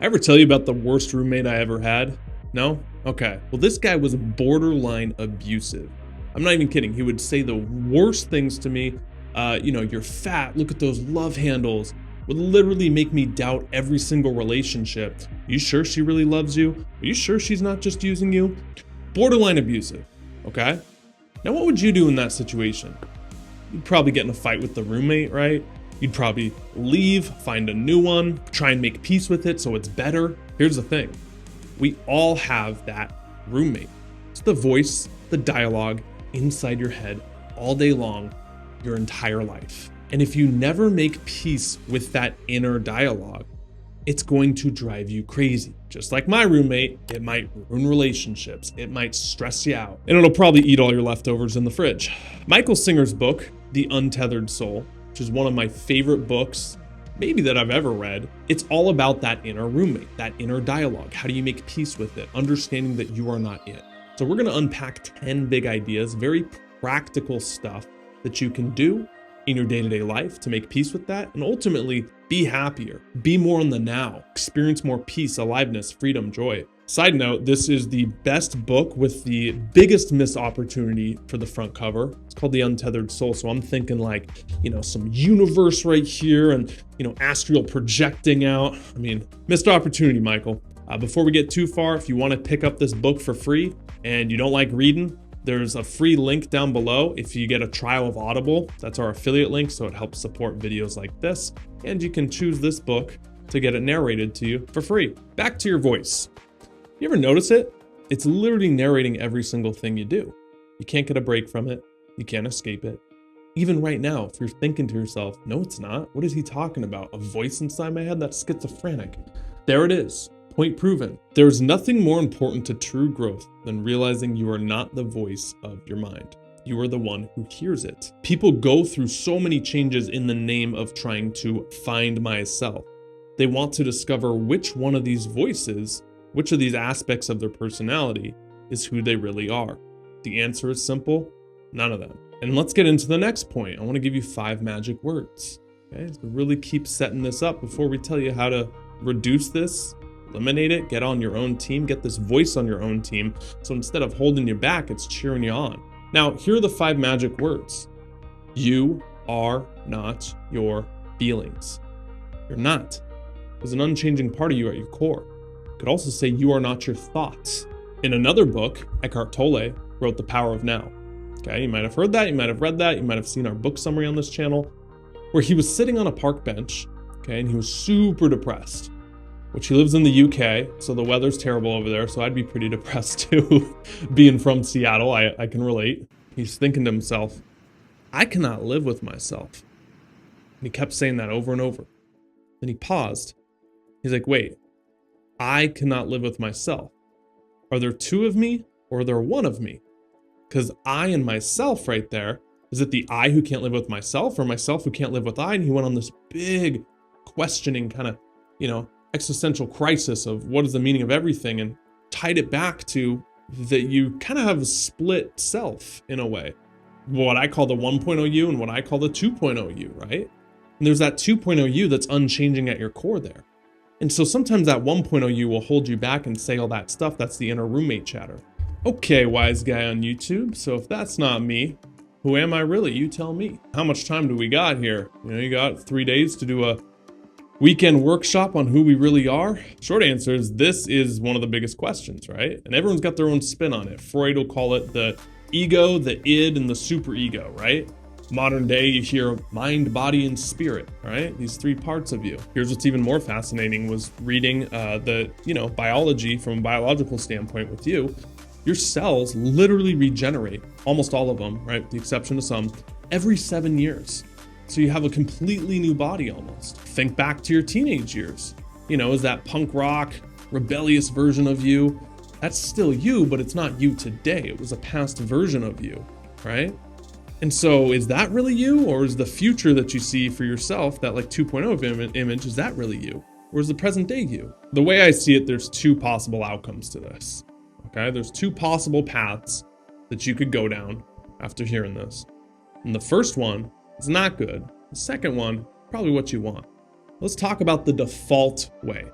I ever tell you about the worst roommate I ever had? No? Okay. Well, this guy was borderline abusive. I'm not even kidding. He would say the worst things to me. You're fat. Look at those love handles. Would literally make me doubt every single relationship. You sure she really loves you? Are you sure she's not just using you? Borderline abusive. Okay? Now, what would you do in that situation? You'd probably get in a fight with the roommate, right? You'd probably leave, find a new one, try and make peace with it so it's better. Here's the thing. We all have that roommate. It's the voice, the dialogue inside your head all day long, your entire life. And if you never make peace with that inner dialogue, it's going to drive you crazy. Just like my roommate, it might ruin relationships. It might stress you out. And it'll probably eat all your leftovers in the fridge. Michael Singer's book, The Untethered Soul, which is one of my favorite books, maybe that I've ever read. It's all about that inner roommate, that inner dialogue. How do you make peace with it? Understanding that you are not it. So we're gonna unpack 10 big ideas, very practical stuff that you can do in your day-to-day life to make peace with that and ultimately be happier, be more in the now, experience more peace, aliveness, freedom, joy. Side note, this is the best book with the biggest missed opportunity for the front cover. It's called The Untethered Soul. So I'm thinking like, some universe right here and, astral projecting out. I mean, missed opportunity, Michael. Before we get too far, if you want to pick up this book for free and you don't like reading, there's a free link down below if you get a trial of Audible. That's our affiliate link, so it helps support videos like this. And you can choose this book to get it narrated to you for free. Back to your voice. You ever notice it? It's literally narrating every single thing you do. You can't get a break from it. You can't escape it. Even right now, if you're thinking to yourself, no, it's not. What is he talking about? A voice inside my head? That's schizophrenic. There it is. Point proven. There's nothing more important to true growth than realizing you are not the voice of your mind. You are the one who hears it. People go through so many changes in the name of trying to find myself. They want to discover which one of these voices, which of these aspects of their personality is who they really are. The answer is simple, none of them. And let's get into the next point. I want to give you 5 magic words. Okay, so really keep setting this up before we tell you how to reduce this, eliminate it, get on your own team, get this voice on your own team. So instead of holding you back, it's cheering you on. Now, here are the 5 magic words. You are not your feelings. You're not. There's an unchanging part of you at your core. Could also say you are not your thoughts. In another book, Eckhart Tolle wrote The Power of Now. Okay, you might have heard that, you might have read that, you might have seen our book summary on this channel, where he was sitting on a park bench, okay, and he was super depressed, which he lives in the UK, so the weather's terrible over there, so I'd be pretty depressed too. Being from Seattle, I can relate. He's thinking to himself, I cannot live with myself. And he kept saying that over and over. Then he paused. He's like, wait. I cannot live with myself. Are there 2 of me or are there 1 of me? Because I and myself right there, is it the I who can't live with myself or myself who can't live with I? And he went on this big questioning kind of, existential crisis of what is the meaning of everything and tied it back to that you kind of have a split self in a way. What I call the 1.0 you and what I call the 2.0 you, right? And there's that 2.0 you that's unchanging at your core there. And so sometimes that 1.0 you will hold you back and say all that stuff. That's the inner roommate chatter. Okay, wise guy on YouTube. So if that's not me, who am I really? You tell me. How much time do we got here? You got 3 days to do a weekend workshop on who we really are. Short answer is this is one of the biggest questions, right? And everyone's got their own spin on it. Freud will call it the ego, the id, and the superego, right? Modern day, you hear mind, body, and spirit, right? These 3 parts of you. Here's what's even more fascinating was reading the biology from a biological standpoint with you. Your cells literally regenerate, almost all of them, right? With the exception of some, every 7 years. So you have a completely new body almost. Think back to your teenage years. Is that punk rock, rebellious version of you? That's still you, but it's not you today. It was a past version of you, right? And so is that really you? Or is the future that you see for yourself, that like 2.0 image, is that really you? Or is the present day you? The way I see it, there's 2 possible outcomes to this. Okay, there's 2 possible paths that you could go down after hearing this. And the first one is not good. The second one, probably what you want. Let's talk about the default way.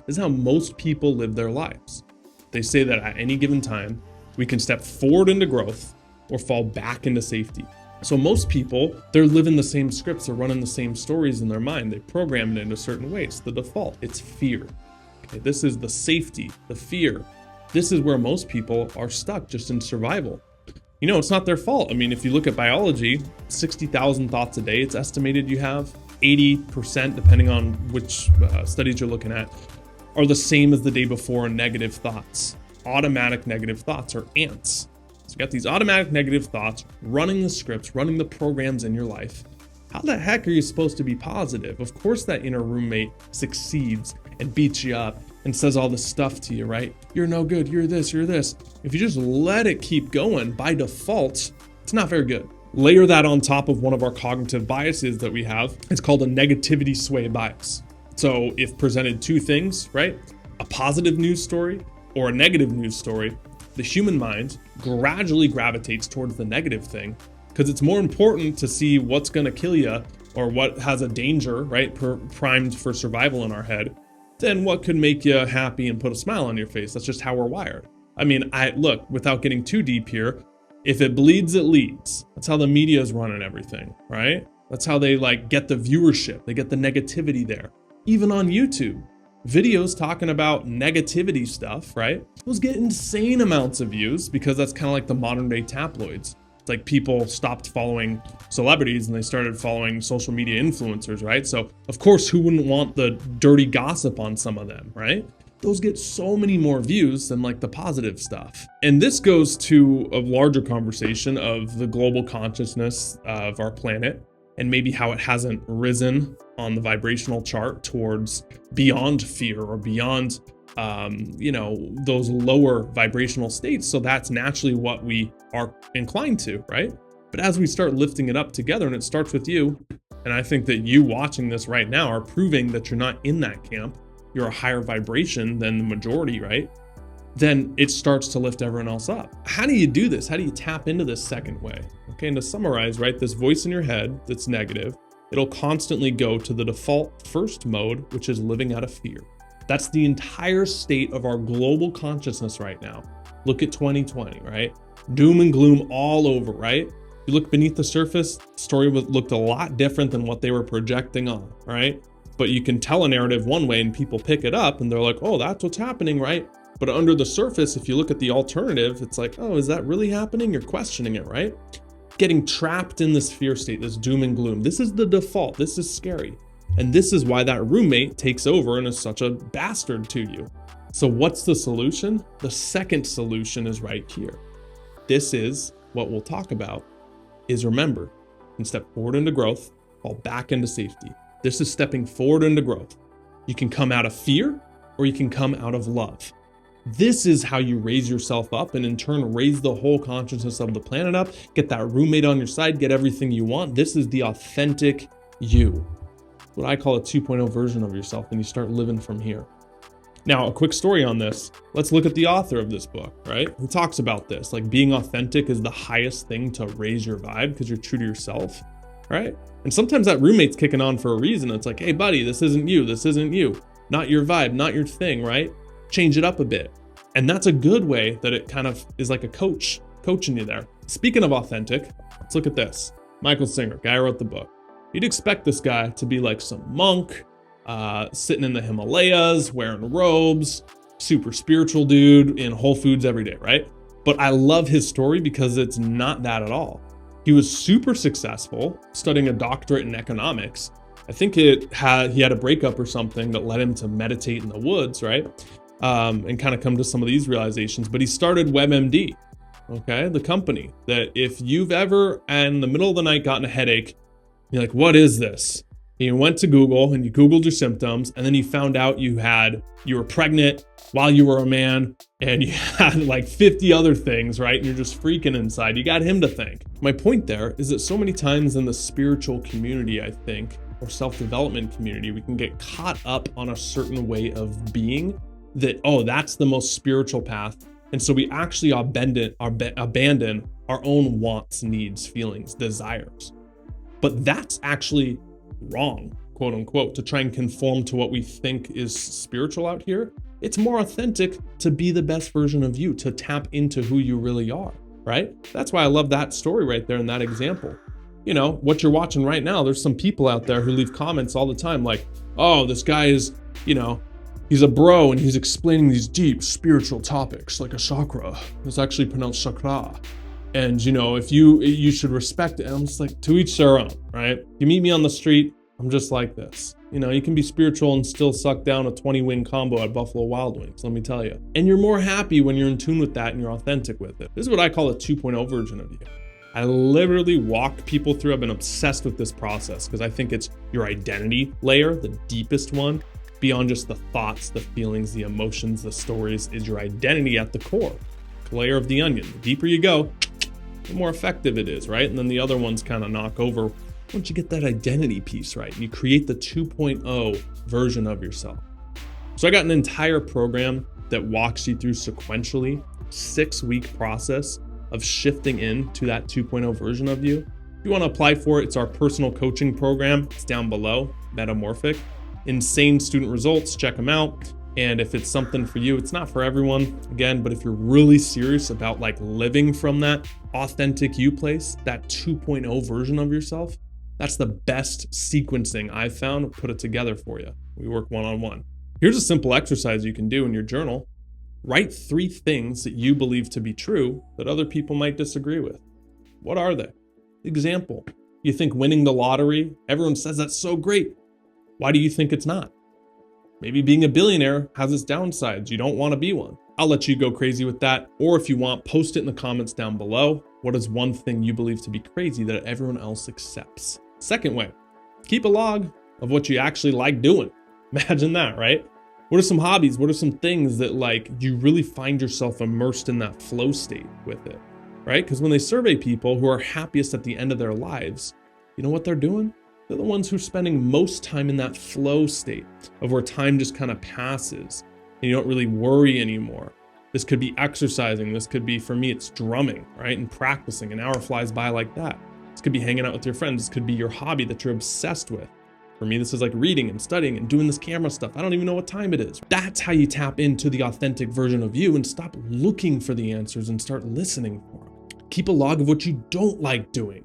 This is how most people live their lives. They say that at any given time, we can step forward into growth or fall back into safety. So most people, they're living the same scripts, they're running the same stories in their mind. They program it into certain ways. The default, it's fear. Okay, this is the safety, the fear. This is where most people are stuck, just in survival. You know, it's not their fault. I mean, if you look at biology, 60,000 thoughts a day, it's estimated you have. 80%, depending on which studies you're looking at, are the same as the day before in negative thoughts. Automatic negative thoughts are ants. So you got these automatic negative thoughts running the scripts, running the programs in your life. How the heck are you supposed to be positive? Of course that inner roommate succeeds and beats you up and says all this stuff to you, right? You're no good, you're this, you're this. If you just let it keep going, by default, it's not very good. Layer that on top of one of our cognitive biases that we have. It's called a negativity sway bias. So if presented two things, right? A positive news story or a negative news story, the human mind gradually gravitates towards the negative thing because it's more important to see what's going to kill you or what has a danger, right, primed for survival in our head, than what could make you happy and put a smile on your face. That's just how we're wired. I mean, look, without getting too deep here, if it bleeds, it leads. That's how the media is running everything, right? That's how they get the viewership. They get the negativity there. Even on YouTube, videos talking about negativity stuff, right? Those get insane amounts of views because that's kind of like the modern day tabloids. It's like people stopped following celebrities and they started following social media influencers, right? So of course, who wouldn't want the dirty gossip on some of them, right? Those get so many more views than the positive stuff. And this goes to a larger conversation of the global consciousness of our planet and maybe how it hasn't risen on the vibrational chart towards beyond fear or beyond, those lower vibrational states. So that's naturally what we are inclined to, right? But as we start lifting it up together, and it starts with you, and I think that you watching this right now are proving that you're not in that camp, you're a higher vibration than the majority, right? Then it starts to lift everyone else up. How do you do this? How do you tap into this second way? Okay, and to summarize, right, this voice in your head that's negative, it'll constantly go to the default first mode, which is living out of fear. That's the entire state of our global consciousness right now. Look at 2020, right? Doom and gloom all over, right? You look beneath the surface, the story looked a lot different than what they were projecting on, right? But you can tell a narrative one way and people pick it up and they're like, oh, that's what's happening, right? But under the surface, if you look at the alternative, it's like, oh, is that really happening? You're questioning it, right? Getting trapped in this fear state, this doom and gloom. This is the default. This is scary. And this is why that roommate takes over and is such a bastard to you. So what's the solution? The second solution is right here. This is what we'll talk about is remember, you can step forward into growth, fall back into safety. This is stepping forward into growth. You can come out of fear or you can come out of love. This is how you raise yourself up and in turn raise the whole consciousness of the planet up, get that roommate on your side, get everything you want. This is the authentic you. What I call a 2.0 version of yourself, and you start living from here. Now, a quick story on this. Let's look at the author of this book, right? He talks about this, being authentic is the highest thing to raise your vibe because you're true to yourself, right? And sometimes that roommate's kicking on for a reason. It's like, hey buddy, this isn't you, not your vibe, not your thing, right? Change it up a bit. And that's a good way that it kind of is like a coach, coaching you there. Speaking of authentic, let's look at this. Michael Singer, guy who wrote the book. You'd expect this guy to be like some monk, sitting in the Himalayas, wearing robes, super spiritual dude in Whole Foods every day, right? But I love his story because it's not that at all. He was super successful, studying a doctorate in economics. I think he had a breakup or something that led him to meditate in the woods, right? And kind of come to some of these realizations. But he started WebMD, okay? The company that if you've ever in the middle of the night gotten a headache, you're like, what is this? And you went to Google and you Googled your symptoms, and then you found out you were pregnant while you were a man, and you had 50 other things, right? And you're just freaking inside. You got him to thank. My point there is that so many times in the spiritual community, I think, or self-development community, we can get caught up on a certain way of being that, oh, that's the most spiritual path. And so we actually abandon our own wants, needs, feelings, desires. But that's actually wrong, quote unquote, to try and conform to what we think is spiritual out here. It's more authentic to be the best version of you, to tap into who you really are, right? That's why I love that story right there in that example. You know, what you're watching right now, there's some people out there who leave comments all the time like, oh, this guy is, you know, he's a bro and he's explaining these deep spiritual topics like a chakra. It's actually pronounced chakra. And, you know, if you should respect it. And I'm just like, to each their own, right? You meet me on the street, I'm just like this. You know, you can be spiritual and still suck down a 20-wing combo at Buffalo Wild Wings, let me tell you. And you're more happy when you're in tune with that and you're authentic with it. This is what I call a 2.0 version of you. I literally walk people through. I've been obsessed with this process because I think it's your identity layer, the deepest one, beyond just the thoughts, the feelings, the emotions, the stories, is your identity at the core. The layer of the onion. The deeper you go, the more effective it is, right? And then the other ones kind of knock over once you get that identity piece right. And you create the 2.0 version of yourself. So I got an entire program that walks you through sequentially, 6-week process of shifting into that 2.0 version of you. If you want to apply for it, it's our personal coaching program. It's down below, Metamorphic. Insane student results, check them out. And if it's something for you, it's not for everyone, again, but if you're really serious about like living from that authentic you place, that 2.0 version of yourself, that's the best sequencing I've found. Put it together for you. We work one-on-one. Here's a simple exercise you can do in your journal. Write 3 things that you believe to be true that other people might disagree with. What are they? Example, you think winning the lottery, everyone says that's so great. Why do you think it's not? Maybe being a billionaire has its downsides. You don't want to be one. I'll let you go crazy with that. Or if you want, post it in the comments down below. What is one thing you believe to be crazy that everyone else accepts? Second way, keep a log of what you actually like doing. Imagine that, right? What are some hobbies? What are some things that like you really find yourself immersed in that flow state with it, right? Because when they survey people who are happiest at the end of their lives, you know what they're doing? They're the ones who are spending most time in that flow state of where time just kind of passes and you don't really worry anymore. This could be exercising. This could be, for me, it's drumming, right? And practicing. An hour flies by like that. This could be hanging out with your friends. This could be your hobby that you're obsessed with. For me, this is like reading and studying and doing this camera stuff. I don't even know what time it is. That's how you tap into the authentic version of you and stop looking for the answers and start listening for them. Keep a log of what you don't like doing.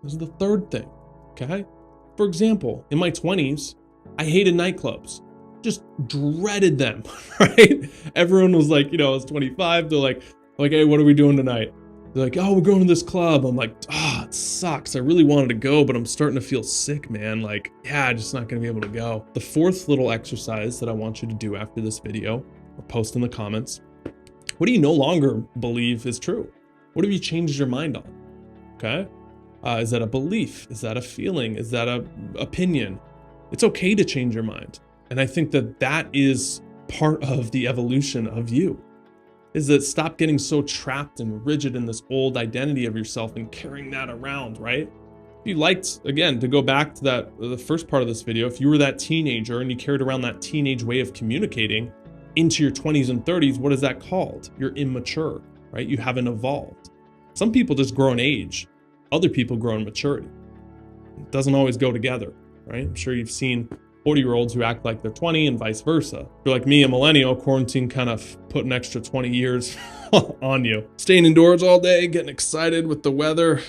This is the third thing, okay? For example, in my 20s, I hated nightclubs. Just dreaded them, right? Everyone was like, you know, I was 25. They're like, hey, what are we doing tonight? They're like, oh, we're going to this club. I'm like, it sucks. I really wanted to go, but I'm starting to feel sick, man. Like, yeah, I'm just not going to be able to go. The fourth little exercise that I want you to do after this video, or post in the comments, what do you no longer believe is true? What have you changed your mind on? Okay? Is that a belief? Is that a feeling? Is that a opinion? It's okay to change your mind. And I think that that is part of the evolution of you. Is that stop getting so trapped and rigid in this old identity of yourself and carrying that around, right? If you liked, again, to go back to the first part of this video, if you were that teenager and you carried around that teenage way of communicating into your 20s and 30s, what is that called? You're immature, right? You haven't evolved. Some people just grow in age. Other people grow in maturity. It doesn't always go together, right? I'm sure you've seen 40-year-olds who act like they're 20 and vice versa. If you're like me, a millennial, quarantine kind of put an extra 20 years on you. Staying indoors all day, getting excited with the weather.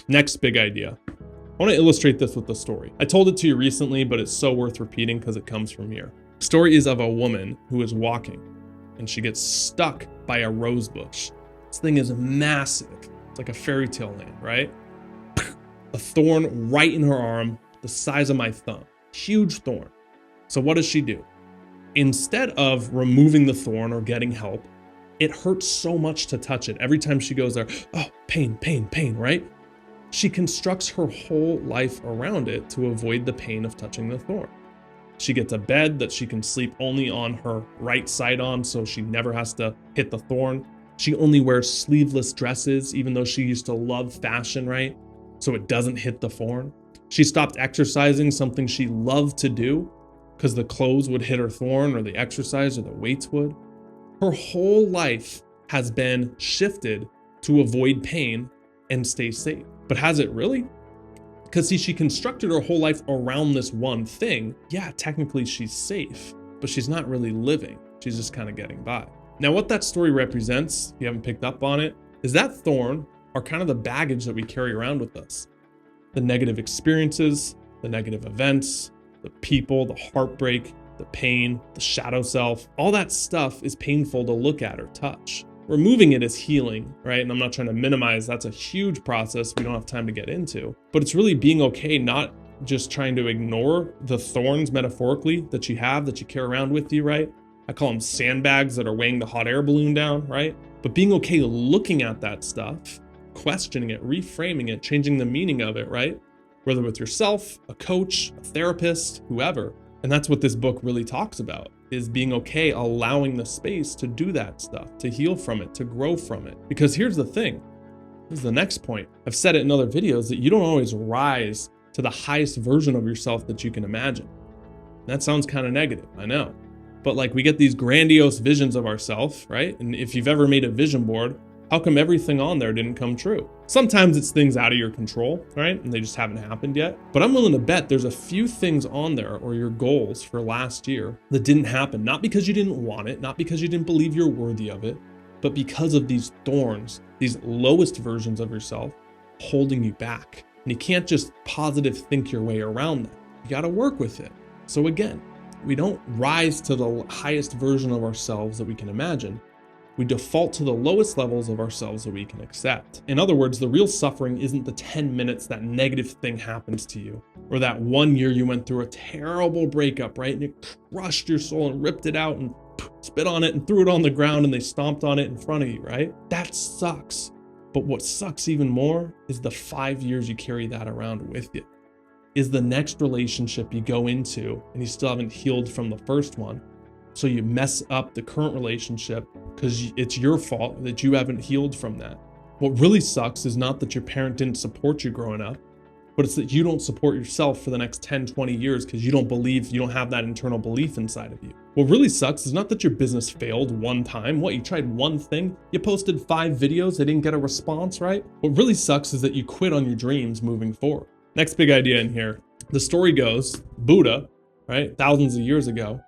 Next big idea. I want to illustrate this with a story. I told it to you recently, but it's so worth repeating because it comes from here. The story is of a woman who is walking and she gets stuck by a rose bush. This thing is massive. It's like a fairy tale land, right? A thorn right in her arm, the size of my thumb. Huge thorn. So what does she do? Instead of removing the thorn or getting help, it hurts so much to touch it. Every time she goes there, oh, pain, pain, pain, right? She constructs her whole life around it to avoid the pain of touching the thorn. She gets a bed that she can sleep only on her right side on, so she never has to hit the thorn. She only wears sleeveless dresses, even though she used to love fashion, right? So it doesn't hit the thorn. She stopped exercising, something she loved to do, because the clothes would hit her thorn, or the exercise, or the weights would. Her whole life has been shifted to avoid pain and stay safe. But has it really? Because see, she constructed her whole life around this one thing. Yeah, technically she's safe, but she's not really living. She's just kind of getting by. Now, what that story represents, if you haven't picked up on it, is that thorn are kind of the baggage that we carry around with us. The negative experiences, the negative events, the people, the heartbreak, the pain, the shadow self, all that stuff is painful to look at or touch. Removing it is healing, right? And I'm not trying to minimize, that's a huge process we don't have time to get into, but it's really being okay, not just trying to ignore the thorns metaphorically that you have, that you carry around with you, right? I call them sandbags that are weighing the hot air balloon down, right? But being okay looking at that stuff, questioning it, reframing it, changing the meaning of it, right? Whether with yourself, a coach, a therapist, whoever. And that's what this book really talks about, is being okay, allowing the space to do that stuff, to heal from it, to grow from it. Because here's the thing, this is the next point. I've said it in other videos that you don't always rise to the highest version of yourself that you can imagine. That sounds kind of negative, I know. But like we get these grandiose visions of ourselves, right? And if you've ever made a vision board, how come everything on there didn't come true? Sometimes it's things out of your control, right? And they just haven't happened yet. But I'm willing to bet there's a few things on there, or your goals for last year, that didn't happen. Not because you didn't want it, not because you didn't believe you're worthy of it, but because of these thorns, these lowest versions of yourself holding you back. And you can't just positive think your way around that. You gotta work with it. So again, we don't rise to the highest version of ourselves that we can imagine. We default to the lowest levels of ourselves that we can accept. In other words, the real suffering isn't the 10 minutes that negative thing happens to you, or that 1 year you went through a terrible breakup, right? And it crushed your soul and ripped it out and spit on it and threw it on the ground and they stomped on it in front of you, right? That sucks. But what sucks even more is the 5 years you carry that around with you. Is the next relationship you go into and you still haven't healed from the first one. So you mess up the current relationship because it's your fault that you haven't healed from that. What really sucks is not that your parent didn't support you growing up, but it's that you don't support yourself for the next 10, 20 years because you don't have that internal belief inside of you. What really sucks is not that your business failed one time. What, you tried one thing? You posted 5 videos, they didn't get a response, right? What really sucks is that you quit on your dreams moving forward. Next big idea in here. The story goes, Buddha, right, thousands of years ago,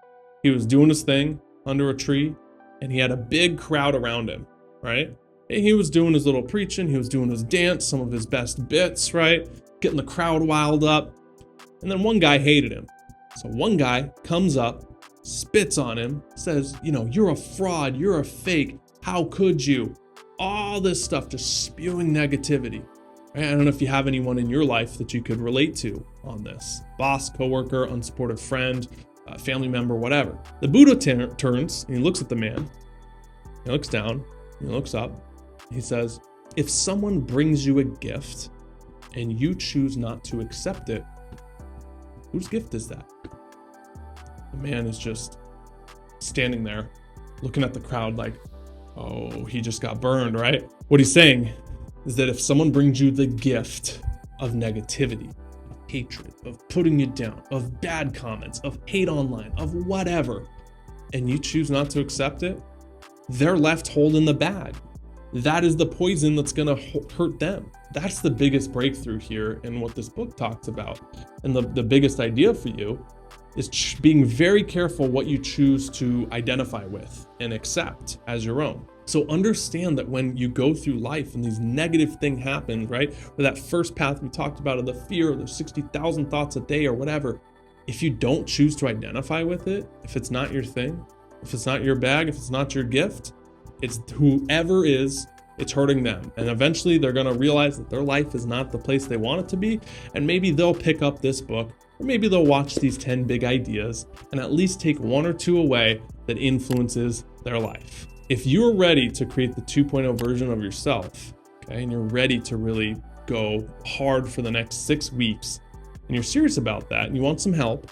he was doing his thing under a tree and he had a big crowd around him, right? And he was doing his little preaching, he was doing his dance, some of his best bits, right? Getting the crowd wild up. And then one guy hated him. So one guy comes up, spits on him, says, you're a fraud, you're a fake, how could you? All this stuff, just spewing negativity. I don't know if you have anyone in your life that you could relate to on this. Boss, coworker, unsupportive friend, family member, whatever. The Buddha turns and he looks at the man. He looks down, he looks up. He says, if someone brings you a gift and you choose not to accept it, whose gift is that? The man is just standing there looking at the crowd like, oh, he just got burned, right? What he's saying is that if someone brings you the gift of negativity, of hatred, of putting you down, of bad comments, of hate online, of whatever, and you choose not to accept it, they're left holding the bag. That is the poison that's gonna hurt them. That's the biggest breakthrough here in what this book talks about. And the biggest idea for you is being very careful what you choose to identify with and accept as your own. So understand that when you go through life and these negative things happen, right? Or that first path we talked about of the fear, the 60,000 thoughts a day or whatever, if you don't choose to identify with it, if it's not your thing, if it's not your bag, if it's not your gift, it's whoever is, it's hurting them. And eventually they're gonna realize that their life is not the place they want it to be. And maybe they'll pick up this book, or maybe they'll watch these 10 big ideas and at least take 1 or 2 away that influences their life. If you're ready to create the 2.0 version of yourself, okay, and you're ready to really go hard for the next 6 weeks, and you're serious about that and you want some help,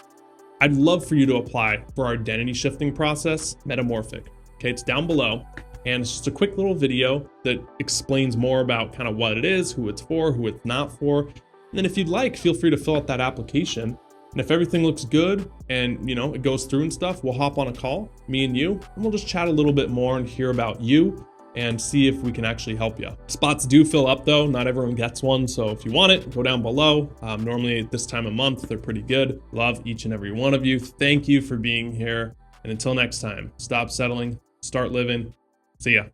I'd love for you to apply for our identity shifting process, Metamorphic. Okay, it's down below. And it's just a quick little video that explains more about kind of what it is, who it's for, who it's not for. And then if you'd like, feel free to fill out that application. And if everything looks good and it goes through and stuff, we'll hop on a call, me and you, and we'll just chat a little bit more and hear about you and see if we can actually help you. Spots do fill up though. Not everyone gets one. So if you want it, go down below. Normally at this time of month, they're pretty good. Love each and every one of you. Thank you for being here. And until next time, stop settling, start living. See ya.